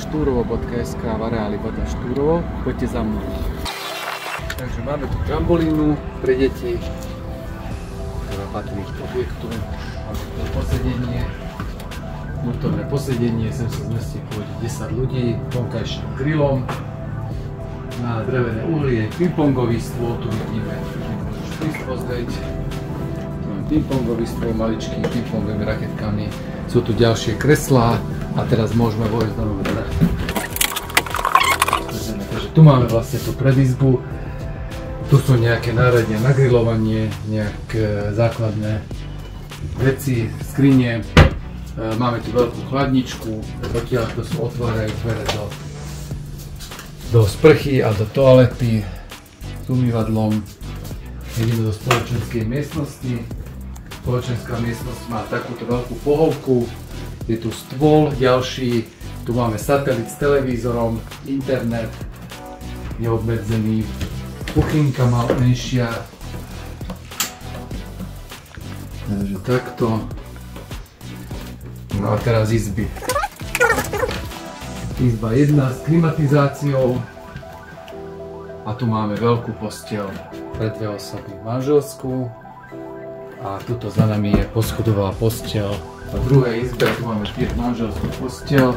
štúrovo.sk v areáli Bata Štúrovo. Poďte za mnou. Takže máme tu trambolínu pre deti, ktorá patrí k objektu. Máme tu posedenie, vnútorné posedenie, sem sa zmestí pôjde 10 ľudí, vonkajším grillom. Na drevené uhlie, pingpongový stôl, tu vidíme, môžeš prísť pozrieť. Pingpongový stôl, maličký, pingpongovými raketkami. Sú tu ďalšie kreslá a teraz môžeme vojsť do nového. Takže tu máme vlastne tú predizbu. Tu sú nejaké náradenia na grilovanie, nejaké základné veci, skrine. Máme tu veľkú chladničku, odtiaľ to sú otvárajú dvere do sprchy a do toalety s umývadlom. Ideme do spoločenskej miestnosti. Spoločenská miestnosť má takúto veľkú pohovku. Je tu stôl ďalší, tu máme satelit s televízorom, internet neobmedzený. Kuchynka mal menšia, takže takto. No a teraz izby. Izba 1 s klimatizáciou a tu máme veľkú posteľ pre 2 osoby, manželskú a tuto za nami je poschodová posteľ. V druhej izbe tu máme tiež manželskú posteľ,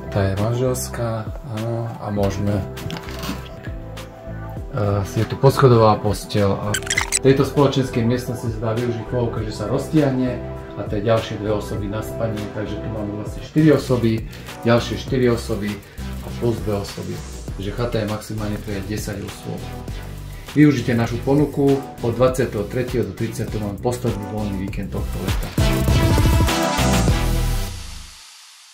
tá je manželská, áno, a môžeme. Je tu poschodová posteľ a v tejto spoločenskej miestnosti sa dá využiť pohovka, že sa roztiahne a to je ďalšie 2 osoby na spanie, takže tu máme vlastne 4 osoby, ďalšie 4 osoby a plus 2 osoby. Takže chata je maximálne pre 10 osôb. Využite našu ponuku od 23. do 30. máme posledný voľný víkend tohto leta.